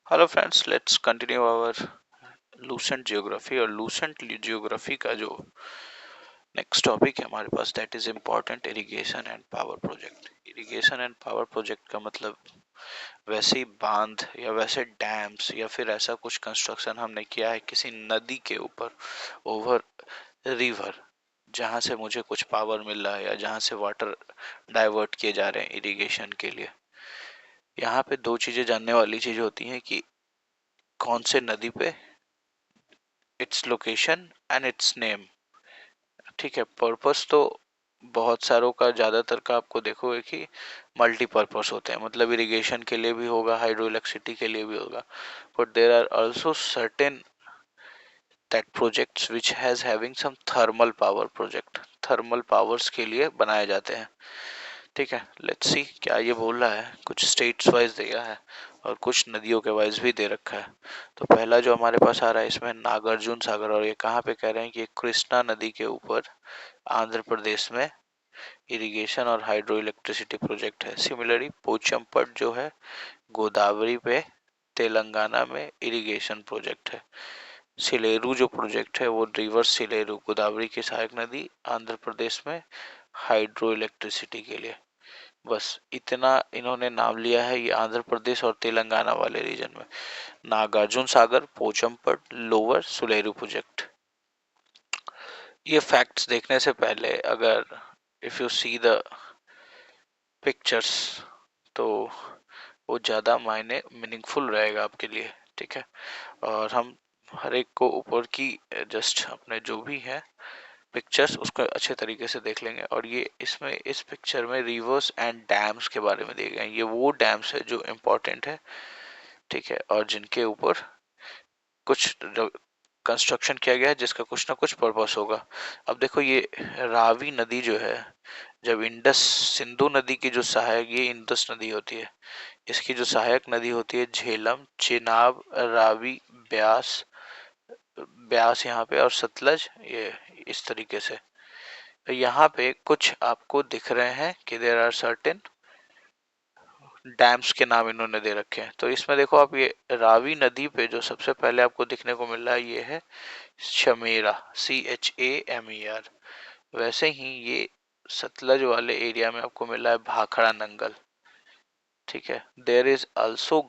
Hello friends, let's continue our Lucent geography. और Lucent geography का जो नेक्स्ट टॉपिक है हमारे पास, that is important irrigation and power project. Irrigation and power project का मतलब वैसे ही बांध या वैसे डैम्स या फिर ऐसा कुछ कंस्ट्रक्शन हमने किया है किसी नदी के ऊपर, ओवर रिवर, जहाँ से मुझे कुछ पावर मिल रहा है या जहाँ से वाटर डाइवर्ट किए जा रहे हैं इरिगेशन के लिए। यहाँ पे दो चीजें जानने वाली चीज होती हैं कि कौन से नदी पे, its location and it's name. ठीक है, पर्पस तो बहुत सारों का, ज्यादातर का आपको देखोगे कि मल्टीपर्पस होते हैं, मतलब इरिगेशन के लिए भी होगा, हाइड्रो इलेक्ट्रिसिटी के लिए भी होगा, but there are also certain that projects which has having some thermal power project. Thermal powers के लिए बनाए जाते हैं। ठीक है, लेट्स सी क्या ये बोल रहा है। कुछ स्टेट्स वाइज दिया है और कुछ नदियों के वाइज भी दे रखा है। तो पहला जो हमारे पास आ रहा है इसमें नागार्जुन सागर, और ये कहाँ पे कह रहे हैं कि ये कृष्णा नदी के ऊपर आंध्र प्रदेश में इरिगेशन और हाइड्रो इलेक्ट्रिसिटी प्रोजेक्ट है। सिमिलरली पोचमपट जो है गोदावरी पे तेलंगाना में इरिगेशन प्रोजेक्ट है। सिलेरू जो प्रोजेक्ट है वो रिवर सिलेरू, गोदावरी की सहायक नदी, आंध्र प्रदेश में हाइड्रो इलेक्ट्रिसिटी के लिए। बस इतना इन्होंने नाम लिया है ये आंध्र प्रदेश और तेलंगाना वाले रीजन में। नागार्जुन सागर, पोचमपट, लोअर सुलेरू प्रोजेक्ट। ये फैक्ट्स देखने से पहले अगर if you see the pictures तो वो ज़्यादा मायने मीनिंगफुल रहेगा आपके लिए। ठीक है, और हम हर एक को ऊपर की जस्ट अपने जो भी है पिक्चर्स उसको अच्छे तरीके से देख लेंगे। और ये इसमें इस पिक्चर में रिवर्स एंड डैम्स के बारे में दिए गए हैं। ये वो डैम्स है जो इम्पोर्टेंट है, ठीक है, और जिनके ऊपर कुछ कंस्ट्रक्शन किया गया है जिसका कुछ ना कुछ पर्पस होगा। अब देखो ये रावी नदी जो है, जब इंडस सिंधु नदी की जो सहायक, ये इंडस नदी होती है, इसकी जो सहायक नदी होती है झेलम, चेनाब, रावी, ब्यास, ब्यास यहाँ पे, और सतलज, ये इस तरीके से। तो यहाँ पे कुछ आपको दिख रहे हैं कि देर आर सर्टेन डैम्स के नाम इन्होंने दे रखे हैं। तो इसमें देखो आप, ये रावी नदी पे जो सबसे पहले आपको दिखने को मिल रहा है ये है शमेरा, CHAMER। वैसे ही ये सतलज वाले एरिया में आपको मिल रहा है भाखड़ा नंगल। ठीक है, there is also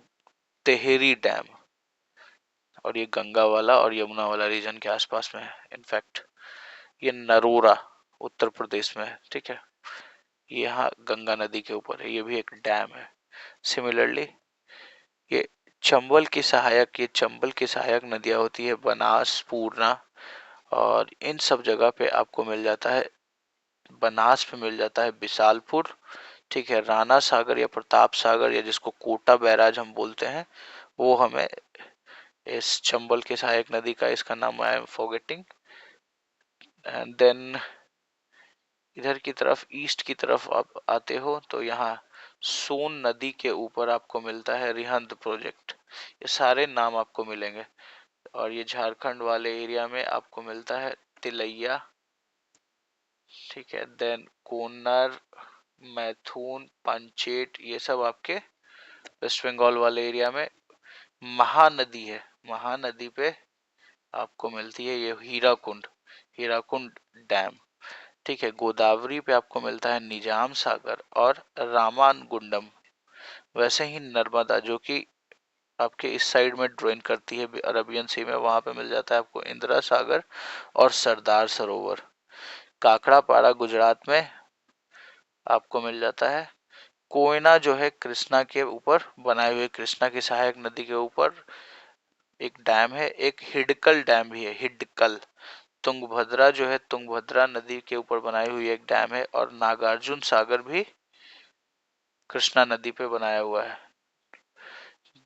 Tehri dam, और ये गंगा वाला और यमुना वाला रीजन के आसपास में है। इनफैक्ट ये नरोरा उत्तर प्रदेश में है। ठीक है, यहाँ गंगा नदी के ऊपर है, ये भी एक डैम है। सिमिलरली ये चंबल की सहायक नदियाँ होती है बनास, पूर्णा, और इन सब जगह पे आपको मिल जाता है। बनास पे मिल जाता है बिसालपुर। ठीक है, राणा सागर या प्रताप सागर या जिसको कोटा बैराज हम बोलते हैं, वो हमें इस चंबल के सहायक नदी का, इसका नाम I am forgetting. And then इधर की तरफ, ईस्ट की तरफ आप आते हो तो यहाँ सोन नदी के ऊपर आपको मिलता है रिहंद प्रोजेक्ट। ये सारे नाम आपको मिलेंगे। और ये झारखंड वाले एरिया में आपको मिलता है तिलैया। ठीक है, देन कोन्नर, मैथुन, पंचेट, ये सब आपके वेस्ट बंगाल वाले एरिया में। महानदी है, महानदी पे आपको मिलती है ये हीराकुंड, हीराकुंड डैम। ठीक है, गोदावरी पे आपको मिलता है निजाम सागर और रामानगुंडम। वैसे ही नर्मदा जो कि आपके इस साइड में ड्रेन करती है अरबियन सी में, वहां पे मिल जाता है आपको इंदिरा सागर और सरदार सरोवर। काकड़ापाड़ा गुजरात में आपको मिल जाता है। कोयना जो है कृष्णा के ऊपर बनाए हुए, कृष्णा की सहायक नदी के ऊपर एक डैम है। एक हिडकल डैम भी है, हिडकल। तुंगभद्रा जो है, तुंगभद्रा नदी के ऊपर बनाई हुई एक डैम है। और नागार्जुन सागर भी कृष्णा नदी पे बनाया हुआ है।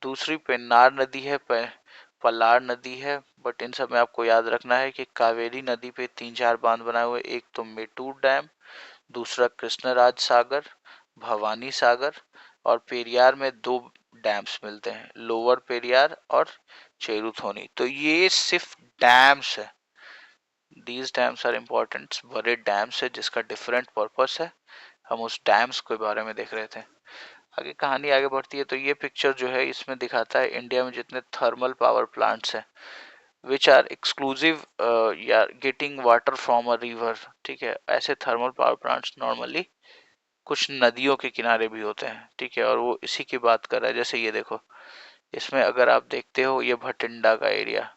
दूसरी पेन्नार नदी है, पलार नदी है। बट इन सब में आपको याद रखना है कि कावेरी नदी पे 3-4 बांध बनाए हुए, एक तो मेटूर डैम, दूसरा कृष्णराज सागर, भवानी सागर, और पेरियार में 2 डैम्स मिलते हैं, लोअर पेरियार और चेरुथोनी। तो ये सिर्फ डैम्स है, दीज डैम्स आर इम्पोर्टेंट, बड़े डैम्स है जिसका डिफरेंट पर्पस है। हम उस डैम्स के बारे में देख रहे थे। आगे कहानी आगे बढ़ती है तो ये पिक्चर जो है इसमें दिखाता है इंडिया में जितने थर्मल पावर प्लांट्स हैं विच आर एक्सक्लूसिव या getting water from a river. ठीक है, ऐसे थर्मल पावर प्लांट्स नॉर्मली कुछ नदियों के किनारे भी होते हैं। ठीक है, और वो इसी की बात कर रहा है। जैसे ये देखो, इसमें अगर आप देखते हो ये भटिंडा का एरिया,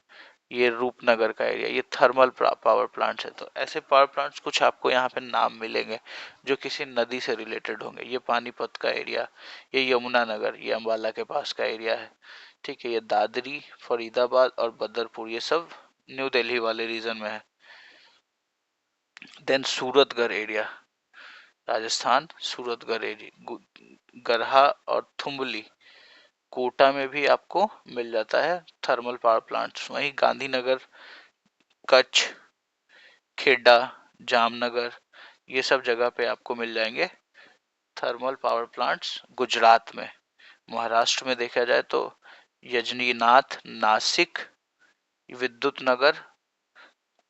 ये रूपनगर का एरिया, ये थर्मल पावर प्लांट्स है। तो ऐसे पावर प्लांट्स कुछ आपको यहाँ पे नाम मिलेंगे जो किसी नदी से रिलेटेड होंगे। ये पानीपत का एरिया, ये यमुना नगर, ये अम्बाला के पास का एरिया है। ठीक है, ये दादरी, फरीदाबाद और बदरपुर, ये सब न्यू दिल्ली वाले रीजन में है। Then Suratgarh area, Rajasthan, Suratgarh area, Garha और थुम्बली, कोटा में भी आपको मिल जाता है थर्मल पावर प्लांट्स। वहीं गांधीनगर, कच्छ, खेड़ा, जामनगर, ये सब जगह पे आपको मिल जाएंगे थर्मल पावर प्लांट्स। गुजरात में, महाराष्ट्र में देखा जाए तो यजनीनाथ, नासिक, विद्युत नगर,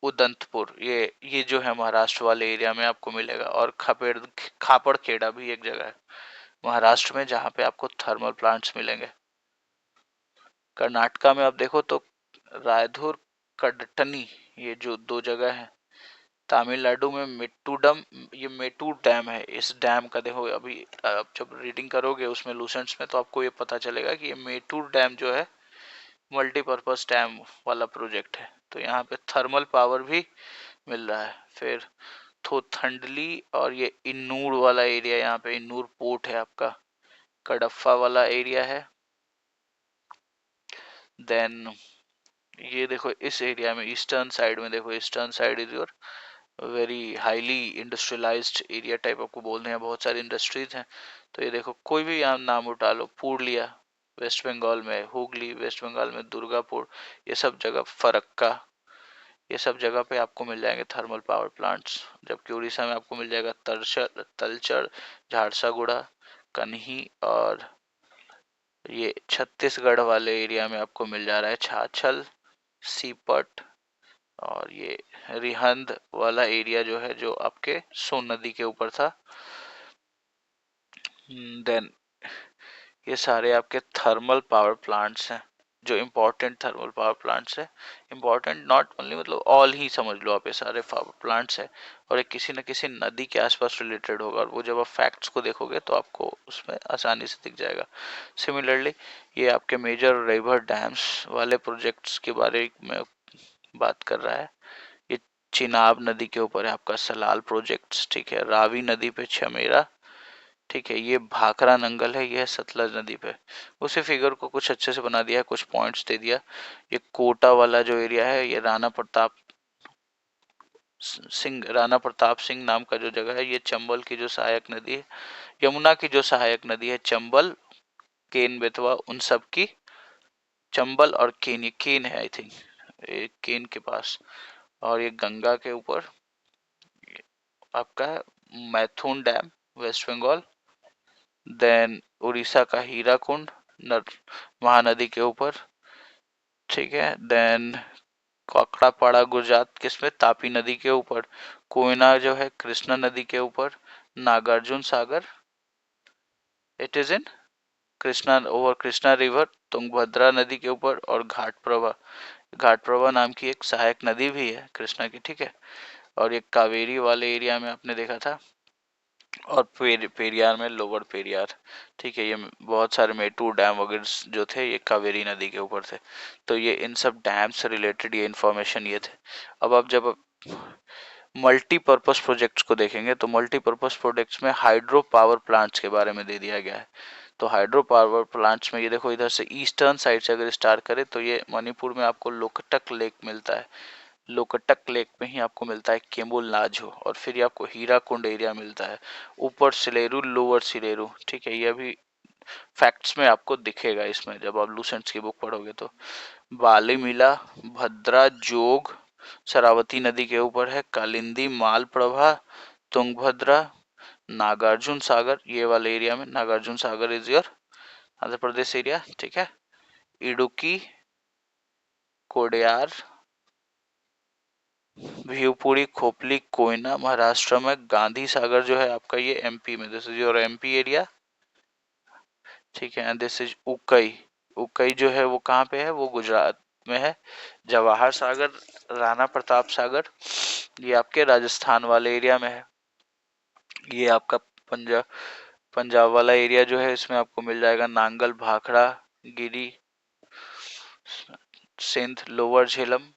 उदंतपुर, ये जो है महाराष्ट्र वाले एरिया में आपको मिलेगा। और खापड़ खेड़ा भी एक जगह है महाराष्ट्र में जहाँ पे आपको थर्मल प्लांट्स मिलेंगे। कर्नाटका में आप देखो तो रायधुर, कडटनी, ये जो दो जगह है। तमिलनाडु में मेट्टूडम, ये मेटूर डैम है। इस डैम का देखो, अभी आप जब रीडिंग करोगे उसमें लूसेंट्स में तो आपको ये पता चलेगा कि ये मेटूर डैम जो है मल्टीपर्पज डैम वाला प्रोजेक्ट है। तो यहाँ पे थर्मल पावर भी मिल रहा है। फिर थोथंडली और ये इन्नूर वाला एरिया, यहाँ पे इन्नूर पोर्ट है आपका, कडप्पा वाला एरिया है। देन ये देखो इस एरिया में, ईस्टर्न साइड में देखो, eastern side is your very highly industrialised area type आपको बोलते हैं, बहुत सारी इंडस्ट्रीज हैं। तो ये देखो, कोई भी यहाँ नाम उठा लो, पुरुलिया वेस्ट बंगाल में, हुगली वेस्ट बंगाल में, दुर्गापुर, ये सब जगह, फरक्का, ये सब जगह पे आपको मिल जाएंगे थर्मल पावर प्लांट्स। जबकि उड़ीसा में आपको मिल जाएगा तलचर, झारसागुड़ा, कन्ही, और ये छत्तीसगढ़ वाले एरिया में आपको मिल जा रहा है छाछल, सीपट, और ये रिहंद वाला एरिया जो है, जो आपके सोन नदी के ऊपर था। देन ये सारे आपके थर्मल पावर प्लांट्स हैं, जो इम्पोर्टेंट थर्मल पावर प्लांट्स है। इम्पोर्टेंट नॉट ओनली, मतलब ऑल ही समझ लो आप, ये सारे पावर प्लांट्स है और एक किसी न किसी नदी के आसपास रिलेटेड होगा। और वो जब आप फैक्ट्स को देखोगे तो आपको उसमें आसानी से दिख जाएगा। सिमिलरली ये आपके मेजर रिवर डैम्स वाले प्रोजेक्ट्स के बारे में बात कर रहा है। ये चिनाब नदी के ऊपर है आपका सलाल प्रोजेक्ट्स। ठीक है, रावी नदी पे छमेरा। ठीक है, ये भाखरा नंगल है, ये है सतलज नदी पे। उसी फिगर को कुछ अच्छे से बना दिया है, कुछ पॉइंट्स दे दिया। ये कोटा वाला जो एरिया है, ये राणा प्रताप सिंह नाम का जो जगह है, ये चंबल की जो सहायक नदी है, यमुना की जो सहायक नदी है, चंबल, केन बेतवा, उन सब की, चंबल और केन, ये केन है आई थिंक, केन के पास। और ये गंगा के ऊपर आपका मैथुन डैम, वेस्ट बंगाल। देन उड़ीसा का हीराकुंड, महानदी के ऊपर। ठीक है, देन काकड़ापाड़ा गुजरात, किसमें, तापी नदी के ऊपर। कोयना जो है कृष्णा नदी के ऊपर। Nagarjuna Sagar, it is in Krishna, over Krishna river, Tungabhadra नदी के ऊपर। और घाट प्रभा नाम की एक सहायक नदी भी है कृष्णा की। ठीक है, और ये कावेरी वाले एरिया में आपने देखा था। और पेरियार में लोअर पेरियार। ठीक है, ये बहुत सारे मेटूर डैम वगैरह जो थे, ये कावेरी नदी के ऊपर थे। तो ये इन सब डैम से रिलेटेड ये इंफॉर्मेशन ये थे। अब आप जब मल्टीपर्पज प्रोजेक्ट्स को देखेंगे तो मल्टीपर्पज प्रोजेक्ट्स में हाइड्रो पावर प्लांट्स के बारे में दे दिया गया है। तो हाइड्रो पावर प्लांट्स में ये देखो, इधर से ईस्टर्न साइड से अगर स्टार्ट करें तो ये मणिपुर में आपको लोकटक लेक मिलता है। लोकटक लेक में ही आपको मिलता है केमुल नाझो, और फिर ये आपको हीराकुंड एरिया मिलता है। ऊपर सिलेरू, लोअर सिलेरू। ठीक है, ये भी फैक्ट्स में आपको दिखेगा इसमें जब आप लूसेंट्स की बुक पढ़ोगे तो। बालीमिला, भद्रा, जोग, शरावती नदी के ऊपर है। कालिंदी, मालप्रभा, तुंगभद्रा, नागार्जुन सागर, ये वाले एरिया में, Nagarjuna Sagar is your Andhra Pradesh area. ठीक है, इडुक्की, कोडयार, भिवपुरी, खोपली, कोयना महाराष्ट्र में। गांधी सागर जो है आपका, ये एमपी में, this is your MP area. ठीक है। एंड दिस इज उकई। उकई जो है वो कहाँ पे है, वो गुजरात में है। जवाहर सागर, राणा प्रताप सागर, ये आपके राजस्थान वाले एरिया में है। ये आपका पंजाब, पंजाब वाला एरिया जो है इसमें आपको मिल जाएगा नांगल, भाखड़ा, गिरी, सिंध, लोअर झेलम।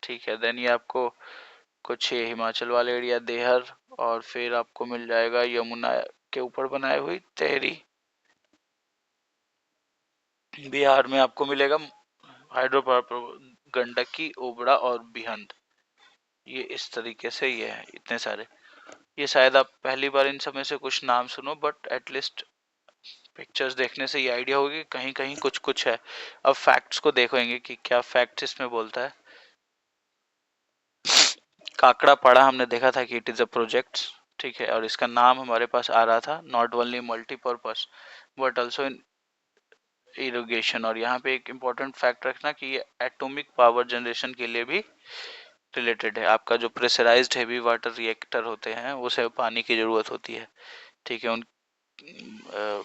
ठीक है। देन ये आपको कुछ ये हिमाचल वाले एरिया, देहर, और फिर आपको मिल जाएगा यमुना के ऊपर बनाई हुई तेहरी। बिहार में आपको मिलेगा हाइड्रो पावर, गंडकी, ओबड़ा और बिहंद। ये इस तरीके से ये है, इतने सारे। ये शायद आप पहली बार इन सब में से कुछ नाम सुनो, बट एटलीस्ट पिक्चर्स देखने से ये आइडिया होगी कहीं कहीं कुछ कुछ है। अब फैक्ट्स को देखेंगे कि क्या फैक्ट्स इसमें बोलता है। काकड़ा पाड़ा हमने देखा था कि इट इज अ प्रोजेक्ट। ठीक है। और इसका नाम हमारे पास आ रहा था not only multipurpose but also in irrigation. और यहाँ पे एक इम्पोर्टेंट फैक्ट रखना कि ये एटॉमिक पावर जनरेशन के लिए भी रिलेटेड है। आपका जो प्रेशराइज्ड हैवी वाटर रिएक्टर होते हैं उसे पानी की जरूरत होती है। ठीक है। उन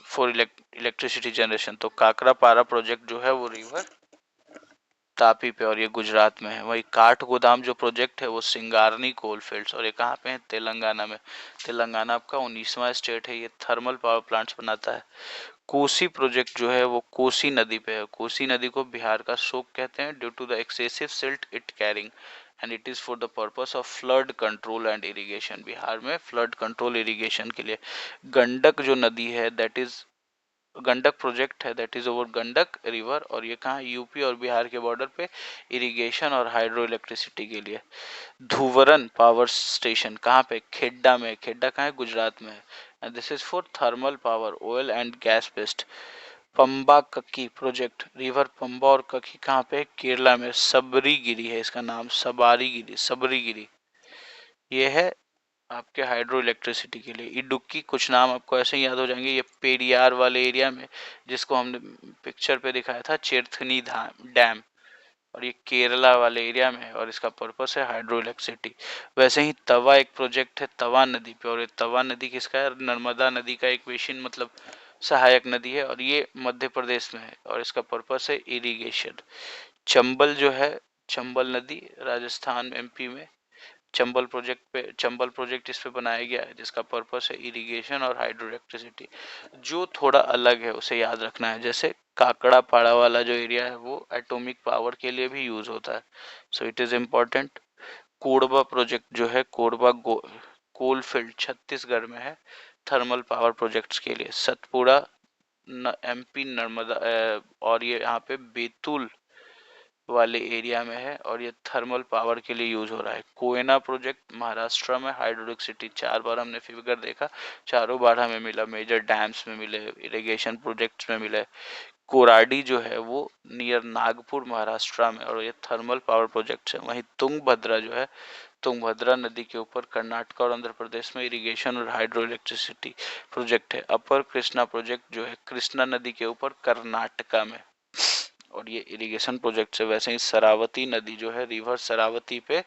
फॉर इलेक्ट्रिसिटी जनरेशन। तो काकरा पारा प्रोजेक्ट जो है वो रिवर तापी पे, और ये गुजरात में है। वही काठ गोदाम जो प्रोजेक्ट है वो सिंगारनी कोल फील्ड्स, और ये कहाँ पे है, तेलंगाना में। तेलंगाना आपका 19वां स्टेट है। ये थर्मल पावर प्लांट्स बनाता है। कोसी प्रोजेक्ट जो है वो कोसी नदी पे है। कोसी नदी को बिहार का शोक कहते हैं due to the excessive silt it carrying and it is for the purpose of flood control and irrigation. Bihar में फ्लड कंट्रोल इरिगेशन के लिए। गंडक जो नदी है दैट इज, गंडक प्रोजेक्ट है that is over Gandak river, और ये कहाँ, यूपी और बिहार के बॉर्डर पे इरिगेशन और हाइड्रो इलेक्ट्रिसिटी के लिए। धुवरन पावर स्टेशन कहाँ पे, खेड्डा में। खेड्डा कहाँ है, गुजरात में है। And this is for thermal power, oil and gas based. Pamba Kakki project, river Pamba और कक्की कहाँ पे, केरला में। सबरी गिरी है इसका नाम, सबारी गिरी, सबरी गिरी। ये है आपके हाइड्रो इलेक्ट्रिसिटी के लिए। इडुक्की, कुछ नाम आपको ऐसे ही याद हो जाएंगे। ये पेरियार वाले एरिया में, जिसको हमने पिक्चर पे दिखाया था, चेरथनी डैम, और ये केरला वाले एरिया में है, और इसका पर्पस है हाइड्रो इलेक्ट्रिसिटी। वैसे ही तवा एक प्रोजेक्ट है तवा नदी पे, और ये तवा नदी किसका है, नर्मदा नदी का एक बेसिन, मतलब सहायक नदी है, और ये मध्य प्रदेश में है, और इसका पर्पस है इरिगेशन। चंबल जो है, चंबल नदी राजस्थान एमपी में। चंबल प्रोजेक्ट इस पे बनाया गया है, जिसका पर्पस है इरिगेशन और हाइड्रो इलेक्ट्रिसिटी। जो थोड़ा अलग है उसे याद रखना है। जैसे काकड़ा पाड़ा वाला जो एरिया है वो एटॉमिक पावर के लिए भी यूज होता है, so it is important. Korba project जो है, कोरबा कोलफील्ड छत्तीसगढ़ में है, थर्मल पावर प्रोजेक्ट्स के लिए। सतपुड़ा एमपी नर्मदा, और ये यहाँ पे बैतूल वाले एरिया में है, और ये थर्मल पावर के लिए यूज हो रहा है। कोयना प्रोजेक्ट महाराष्ट्र में, हाइड्रोलिक सिटी। 4 बार हमने फिगर देखा, चारों बार हमें मिला, मेजर डैम्स में मिले, इरिगेशन प्रोजेक्ट्स में मिले। कोराडी जो है वो नियर नागपुर महाराष्ट्र में, और ये थर्मल पावर प्रोजेक्ट है। वहीं तुंगभद्रा जो है, तुंगभद्रा नदी के ऊपर कर्नाटक और आंध्र प्रदेश में इरिगेशन और हाइड्रो इलेक्ट्रिसिटी प्रोजेक्ट है। अपर कृष्णा प्रोजेक्ट जो है कृष्णा नदी के ऊपर कर्नाटका में, और ये इरिगेशन प्रोजेक्ट है। वैसे ही शरावती नदी जो है, रिवर शरावती पे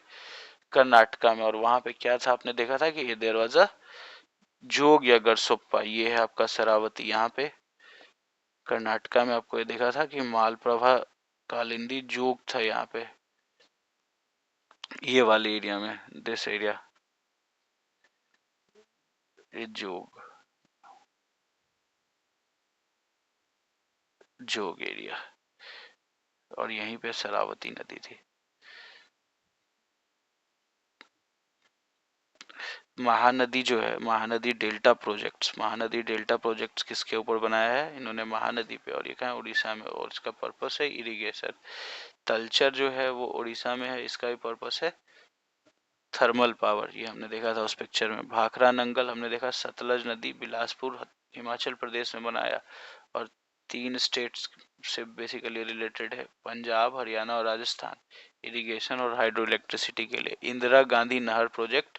कर्नाटका में, और वहां पे क्या था, आपने देखा था कि ये दरवाजा जोग या गरसोप्पा, ये है आपका शरावती। यहाँ पे कर्नाटका में आपको ये देखा था कि मालप्रभा कालिंदी जोग था यहाँ पे, ये वाले एरिया में, दिस एरिया, ये जोग, जोग एरिया, और यहीं पे शरावती नदी थी। महानदी जो है, Mahanadi delta projects, Mahanadi delta projects किसके ऊपर बनाया है इन्होंने, महानदी पे, और ये कहाँ है, उड़ीसा में, और इसका पर्पस है इरिगेशन। तलचर जो है वो उड़ीसा में है, इसका भी पर्पस है थर्मल पावर, ये हमने देखा था उस पिक्चर में। भाखड़ा नंगल हमने देखा, सतलज नदी बिलासपुर हिमाचल प्रदेश में बनाया, और 3 स्टेट्स से बेसिकली रिलेटेड है, पंजाब, हरियाणा और राजस्थान, इरिगेशन और हाइड्रो इलेक्ट्रिसिटी के लिए। इंदिरा गांधी नहर प्रोजेक्ट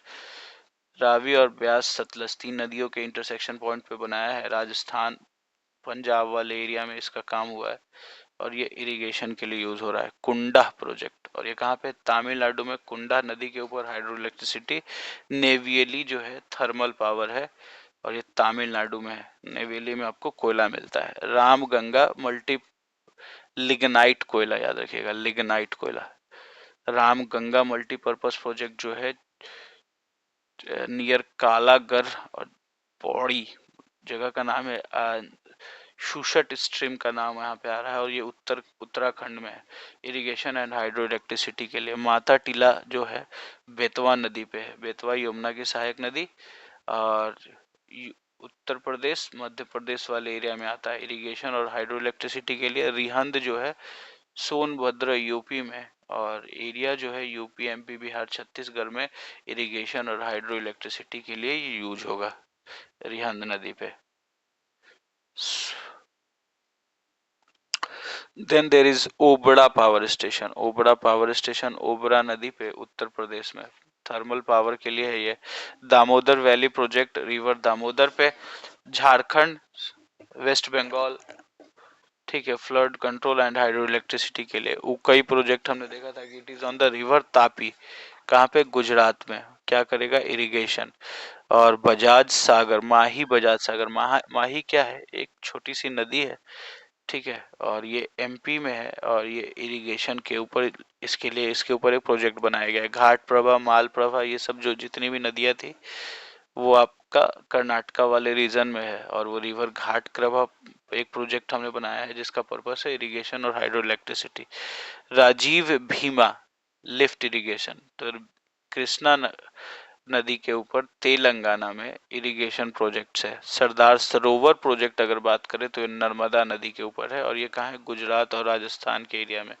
रावी और ब्यास सतलज 3 नदियों के इंटरसेक्शन पॉइंट पे बनाया है, राजस्थान पंजाब वाले एरिया में इसका काम हुआ है, और ये इरिगेशन के लिए यूज हो रहा है। कुंडा प्रोजेक्ट, और ये कहाँ पे, तमिलनाडु में, कुंडा नदी के ऊपर हाइड्रो इलेक्ट्रिसिटी। नेवियली जो है थर्मल पावर है, और ये तमिलनाडु में है। नेवेली में आपको कोयला मिलता है। रामगंगा मल्टी लिग्नाइट कोयला, याद रखिएगा, लिग्नाइट कोयला। रामगंगा मल्टीपर्पज प्रोजेक्ट जो है नियर कालागर और पौड़ी जगह का नाम है, शुशट स्ट्रीम का नाम यहाँ पे आ रहा है, और ये उत्तराखंड में है। इरिगेशन एंड हाइड्रो इलेक्ट्रिसिटी के लिए। माता टीला जो है बेतवा नदी पे है। बेतवा यमुना की सहायक नदी, और उत्तर प्रदेश मध्य प्रदेश वाले एरिया में आता है। इरिगेशन और हाइड्रो इलेक्ट्रिसिटी के लिए। रिहंद जो है सोनभद्र यूपी में, और एरिया जो है यूपी एमपी बिहार छत्तीसगढ़ में इरिगेशन और हाइड्रो इलेक्ट्रिसिटी के लिए ये यूज होगा रिहंद नदी पे। Then there is Obra power station. Obra power station Obra नदी पे उत्तर प्रदेश में थर्मल पावर के लिए है ये। Damodar valley project river Damodar पे झारखंड वेस्ट बंगाल, ठीक है, flood control and hydro electricity के लिए। उकई प्रोजेक्ट हमने देखा था कि it is on the river Tapi, कहाँ पे, गुजरात में। क्या करेगा, इरिगेशन। और बजाज सागर, माही बजाज सागर, माही क्या है, एक छोटी सी नदी है, ठीक है, और ये एमपी में है, और ये इरिगेशन के ऊपर, इसके लिए इसके ऊपर एक प्रोजेक्ट बनाया गया है। घाट प्रभा, माल प्रभा, ये सब जो जितनी भी नदियां थी वो आपका कर्नाटका वाले रीजन में है, और वो रिवर घाट प्रभा एक प्रोजेक्ट हमने बनाया है जिसका पर्पस है इरिगेशन और hydro electricity. Rajiv Bhima lift irrigation, तो कृष्णा नदी के ऊपर तेलंगाना में इरिगेशन प्रोजेक्ट्स है। सरदार सरोवर प्रोजेक्ट अगर बात करें तो ये नर्मदा नदी के ऊपर है, और ये कहाँ है, गुजरात और राजस्थान के एरिया में।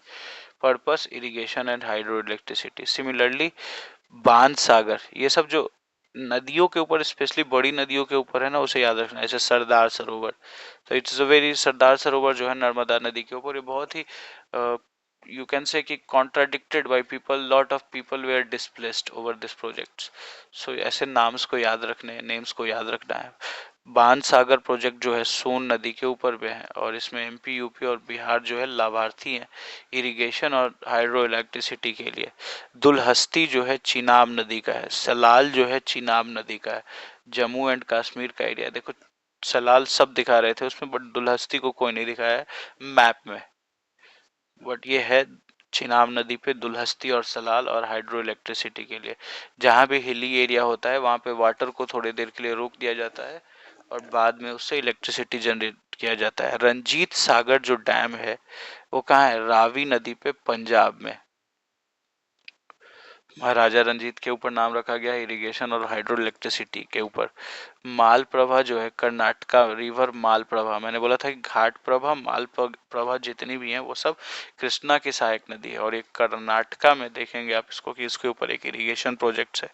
Purpose irrigation and hydro electricity. Similarly बांध सागर, ये सब जो नदियों के ऊपर, स्पेशली बड़ी नदियों के ऊपर है ना, उसे याद रखना है। जैसे सरदार सरोवर, तो it's a very, Sardar Sarovar जो है नर्मदा नदी के ऊपर, ये बहुत ही यू कैन से कि contradicted by people, lot of people were displaced over this projects. So ऐसे नाम्स को याद रखने, नेम्स को याद रखना है। बांध सागर प्रोजेक्ट जो है सोन नदी के ऊपर पे है, और इसमें एमपी यूपी और बिहार जो है लाभार्थी हैं इरिगेशन और हाइड्रो इलेक्ट्रिसिटी के लिए। दुलहस्ती जो है चिनाब नदी का है। सलाल जो है चिनाब नदी का है। जम्मू एंड कश्मीर का एरिया देखो, सलाल सब दिखा रहे थे उसमें, बट दुलहस्ती को कोई नहीं दिखाया है मैप में, बट ये है चिनाब नदी पे दुलहस्ती और सलाल, और हाइड्रो इलेक्ट्रिसिटी के लिए। जहाँ भी हिली एरिया होता है वहाँ पे वाटर को थोड़ी देर के लिए रोक दिया जाता है, और बाद में उससे इलेक्ट्रिसिटी जनरेट किया जाता है। रंजीत सागर जो डैम है वो कहाँ है, रावी नदी पे पंजाब में। महाराजा रंजीत के ऊपर नाम रखा गया है इरिगेशन और हाइड्रो इलेक्ट्रिसिटी के ऊपर। मालप्रभा जो है कर्नाटका रिवर मालप्रभा, मैंने बोला था कि घाट प्रभा माल प्रभा जितनी भी हैं वो सब कृष्णा की सहायक नदी है, और एक कर्नाटका में देखेंगे आप इसको कि इसके ऊपर एक इरिगेशन प्रोजेक्ट है।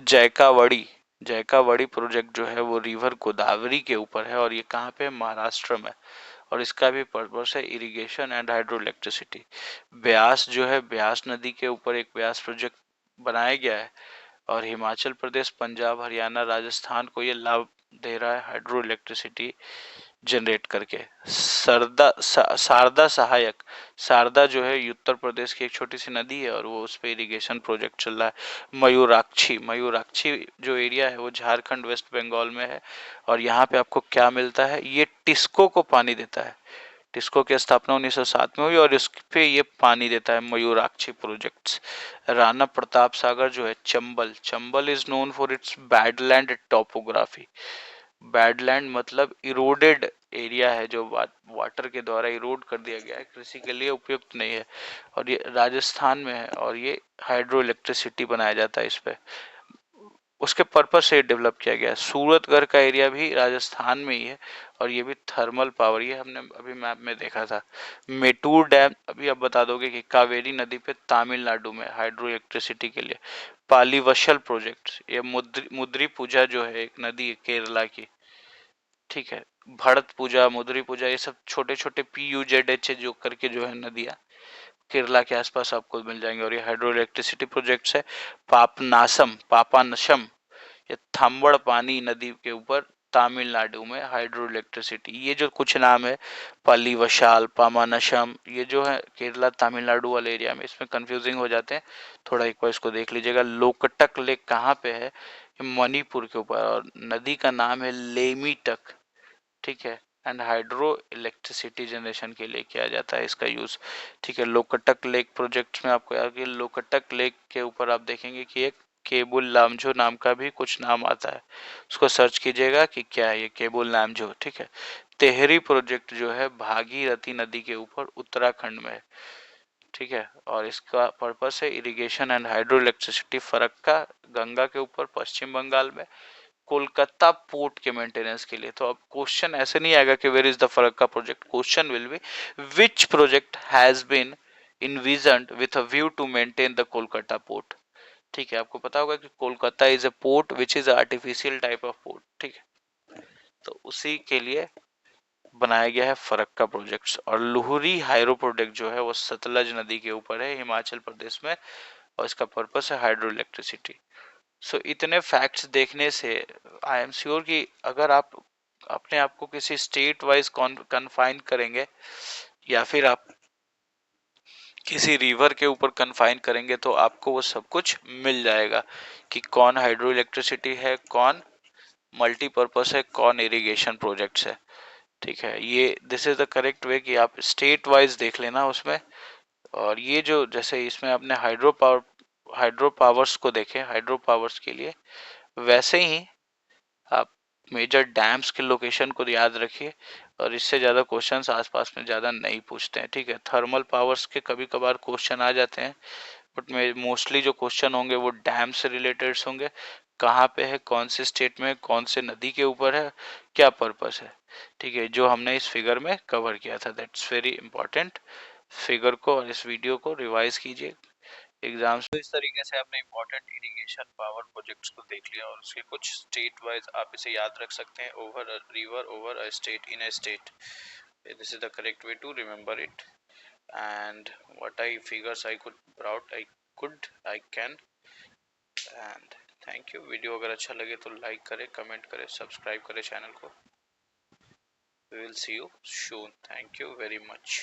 जैकावड़ी, जैकावड़ी प्रोजेक्ट जो है वो रिवर गोदावरी के ऊपर है, और ये कहाँ पे है, महाराष्ट्र में, और इसका भी पर्पस है irrigation and hydro electricity. Beas जो है ब्यास नदी के ऊपर एक ब्यास प्रोजेक्ट बनाया गया है, और हिमाचल प्रदेश पंजाब हरियाणा राजस्थान को ये लाभ दे रहा है हाइड्रो इलेक्ट्रिसिटी जनरेट करके। शारदा सहायक, शारदा जो है उत्तर प्रदेश की एक छोटी सी नदी है, और वो उस पर इरिगेशन प्रोजेक्ट चल रहा है। मयूराक्षी, मयूराक्षी जो एरिया है वो झारखंड वेस्ट बंगाल में है, और यहाँ पे आपको क्या मिलता है, ये टिस्को को पानी देता है। टिस्को की स्थापना 1907 में हुई, और इस पे ये पानी देता है मयूराक्षी प्रोजेक्ट्स। राणा प्रताप सागर जो है Chambal, Chambal is known for its badland topography. Badland मतलब इरोडेड एरिया है, जो वाटर के द्वारा इरोड कर दिया गया है, कृषि के लिए उपयुक्त नहीं है, और ये राजस्थान में है, और ये हाइड्रो इलेक्ट्रिसिटी बनाया जाता है इस पे, उसके पर्पज से डेवलप किया गया है। सूरतगढ़ का एरिया भी राजस्थान में ही है, और ये भी थर्मल पावर, ये हमने अभी मैप में देखा था। मेटूर डैम, अभी आप बता दोगे कि कावेरी नदी पे तमिलनाडु में हाइड्रो इलेक्ट्रिसिटी के लिए। पालीवशल प्रोजेक्ट, ये मुद्री पूजा जो है एक नदी है केरला की, ठीक है, भरत पूजा, मुद्री पूजा, ये सब छोटे छोटे PUZH जो करके जो है नदियाँ केरला के आसपास आपको मिल जाएंगे, और ये हाइड्रो इलेक्ट्रिसिटी प्रोजेक्ट्स है। पापनासम, पापानशम, ये थाम्बड़ पानी नदी के ऊपर तमिलनाडु में हाइड्रो इलेक्ट्रिसिटी, ये जो कुछ नाम है, पल्लीवशाल, पामानशम, ये जो है केरला तमिलनाडु वाले एरिया में, इसमें कंफ्यूजिंग हो जाते हैं थोड़ा, एक बार इसको देख लीजिएगा। लोकटक लेक कहाँ पे है? ये मणिपुर के ऊपर, और नदी का नाम है लेमीटक, ठीक है। एंड हाइड्रो इलेक्ट्रिसिटी जनरेशन के लिए किया जाता है इसका यूज, ठीक है। लोकटक लेक प्रोजेक्ट में आपको यार कि लोकटक लेक के ऊपर आप देखेंगे कि एक केबुल लामजो नाम का भी कुछ नाम आता है, उसको सर्च कीजिएगा कि क्या है ये केबुल लामजो, ठीक है। तेहरी प्रोजेक्ट जो है भागीरथी नदी के ऊपर उत्तराखंड में है, ठीक है। और इसका पर्पस है irrigation and hydro electricity Farakka Ganga के ऊपर पश्चिम बंगाल में, कोलकाता पोर्ट के मेंटेनेंस के लिए। तो अब क्वेश्चन ऐसे नहीं आएगा कि where is the Farakka project, question will be which project has been envisioned with a view to maintain the Kolkata port, ठीक है। आपको पता होगा कि Kolkata is a port which is artificial type of port, ठीक है। तो उसी के लिए बनाया गया है फरक्का प्रोजेक्ट्स। और लुहरी हाइड्रो प्रोजेक्ट जो है वो सतलज नदी के ऊपर है हिमाचल प्रदेश में, और इसका पर्पस है हाइड्रो इलेक्ट्रिसिटी। सो इतने फैक्ट्स देखने से आई एम श्योर कि अगर आप अपने आप को किसी स्टेट वाइज कन्फाइन करेंगे, या फिर आप किसी रिवर के ऊपर कन्फाइन करेंगे, तो आपको वो सब कुछ मिल जाएगा कि कौन हाइड्रो इलेक्ट्रिसिटी है, कौन मल्टीपर्पस है, कौन इरिगेशन प्रोजेक्ट्स है, ठीक है। ये दिस इज द करेक्ट वे कि आप स्टेट वाइज देख लेना उसमें। और ये जो जैसे इसमें आपने हाइड्रो पावर्स को देखे, हाइड्रो पावर्स के लिए, वैसे ही आप मेजर डैम्स के लोकेशन को याद रखिए, और इससे ज़्यादा क्वेश्चंस आसपास में ज़्यादा नहीं पूछते हैं, ठीक है। थर्मल पावर्स के कभी कभार क्वेश्चन आ जाते हैं, बट मोस्टली जो क्वेश्चन होंगे वो डैम से रिलेटेड होंगे, कहाँ पे है, कौन से स्टेट में, कौन से नदी के ऊपर है, क्या पर्पस है, ठीक है, जो हमने इस फिगर में कवर किया था। That's very important. फिगर को और इस वीडियो को रिवाइज कीजिए एग्जाम्स। तो इस तरीके से आपने इंपॉर्टेंट इरिगेशन पावर प्रोजेक्ट्स को देख लिया, और उसके कुछ स्टेट वाइज आप इसे याद रख सकते हैं, over a river, over a state, in a state. This is the correct way to remember it. And what I figures I could brought I can. And thank you. Video अगर अच्छा लगे तो लाइक करें, comment करें, subscribe करें channel को। We will see you soon. Thank you very much.